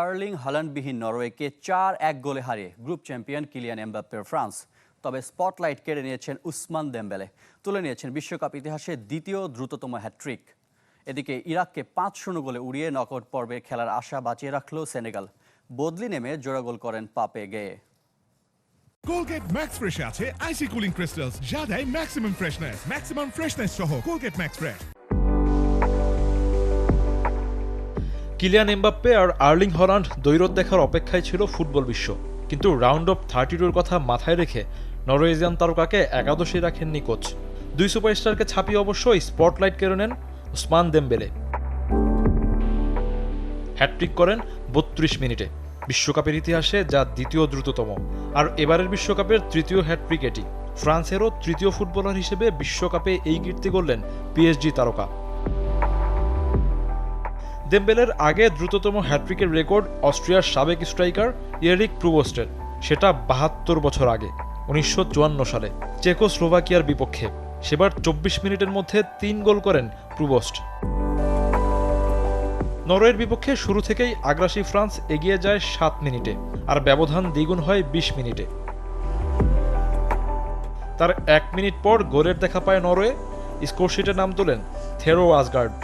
Erling হাল্যান্ডবিহীন নরওয়েকে ৪-১ গোলে হারিয়ে group champion Kylian এমবাপ্পের ফ্রান্স। তবে স্পটলাইট কেড়ে নিয়েছেন উসমান দেমবেলে, তুলে নিয়েছেন বিশ্বকাপ ইতিহাসে দ্বিতীয় দ্রুততম হ্যাটট্রিক। এদিকে ইরাককে ৫-০ গোলে উড়িয়ে নকআউট পর্বে খেলার আশা বাঁচিয়ে রাখল সেনেগাল। বদলি নেমে জোড়া গোল করেন পাপে গেয়ে। Colgate Max Fresh আছে আইসি কুলিং ক্রিস্টালস, যা দেয় ম্যাক্সিমাম ফ্রেশনেস সহ Colgate Max Fresh। Kylian Mbappe আর আর্লিং হল্যান্ড দ্বৈরথ দেখার অপেক্ষায় ছিল ফুটবল বিশ্ব, কিন্তু রাউন্ড অফ 32-র কথা মাথায় রেখে নরওয়েজিয়ান তারকাকে একাদশে রাখেননি কোচ। দুই সুপারস্টারকে ছাপিয়ে অবশ্যই স্পটলাইট কেড়ে নেন উসমান দেমবেলে। হ্যাটট্রিক করেন ৩২ মিনিটে, বিশ্বকাপের ইতিহাসে যা দ্বিতীয় দ্রুততম। আর এবারের বিশ্বকাপের তৃতীয় হ্যাটট্রিক এটি। ফ্রান্সেরও তৃতীয় ফুটবলার হিসেবে বিশ্বকাপে এই কীর্তি গড়লেন পিএসজি তারকা। দেমবেলের আগে দ্রুততম হ্যাটট্রিকের রেকর্ড অস্ট্রিয়ার সাবেক স্ট্রাইকার এরিক প্রুবোস্টের, সেটা ৭২ বছর আগে ১৯৫৪ সালে চেকোস্লোভাকিয়ার বিপক্ষে। সেবার ২৪ মিনিটের মধ্যে ৩ গোল করেন প্রুবোস্ট। নরওয়ের বিপক্ষে শুরু থেকেই আগ্রাসী ফ্রান্স এগিয়ে যায় ৭ মিনিটে, আর ব্যবধান দ্বিগুণ হয় ২০ মিনিটে। তার ১ মিনিট পর গোলের দেখা পায় নরওয়ে। স্কোরশিটে নাম তোলেন থেরো আসগার্ড।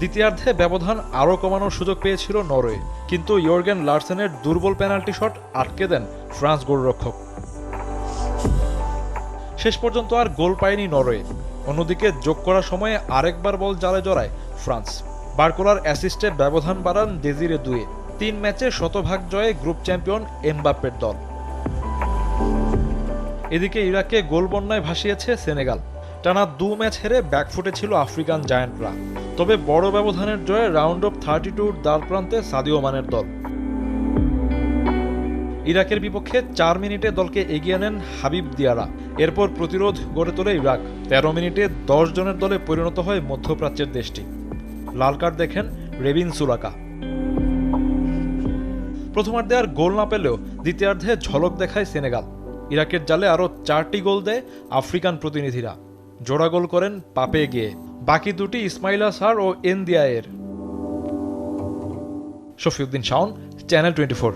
দ্বিতীয়ার্ধে ব্যবধান আরও কমানোর সুযোগ পেয়েছিল নরওয়ে, কিন্তু ইয়র্গেন লারসেনের দুর্বল পেনাল্টি শট আটকে দেন ফ্রান্স গোলরক্ষক। শেষ পর্যন্ত আর গোল পায়নি নরওয়ে। অন্যদিকে যোগ করার সময়ে আরেকবার বল জালে জড়ায় ফ্রান্স। বারকোলার অ্যাসিস্টে ব্যবধান বাড়ান ডেজিরে দুয়ে। ৩ ম্যাচে শতভাগ জয়ে গ্রুপ চ্যাম্পিয়ন এমবাপ্পের দল। এদিকে ইরাককে গোল বন্যায় ভাসিয়েছে সেনেগাল। টানা ২ ম্যাচ হেরে ব্যাকফুটে ছিল আফ্রিকান জায়ান্টরা। তবে বড় ব্যবধানের জয়ে রাউন্ড অফ 32-র দ্বারপ্রান্তে সাদিও মানের দল। ইরাকের বিপক্ষে ৪ মিনিটে দলকে এগিয়ে নেন হাবিব দিয়ারা। এরপর প্রতিরোধ গড়ে তোলে ইরাক। ১৩ মিনিটে ১০ জনের দলে পরিণত হয় মধ্যপ্রাচ্যের দেশটি। লাল কার্ড দেখেন রেবিন সুলাকা। প্রথমার্ধে আর গোল না পেলেও দ্বিতীয়ার্ধে ঝলক দেখায় সেনেগাল। ইরাকের জালে আরও ৪টি গোল দেয় আফ্রিকান প্রতিনিধিরা। জোড়া গোল করেন পাপে গিয়ে, বাকি দুটি ইসমাইলা সার ও এনদিয়ায়ের। শফিউদ্দিন শাওন, চ্যানেল 24।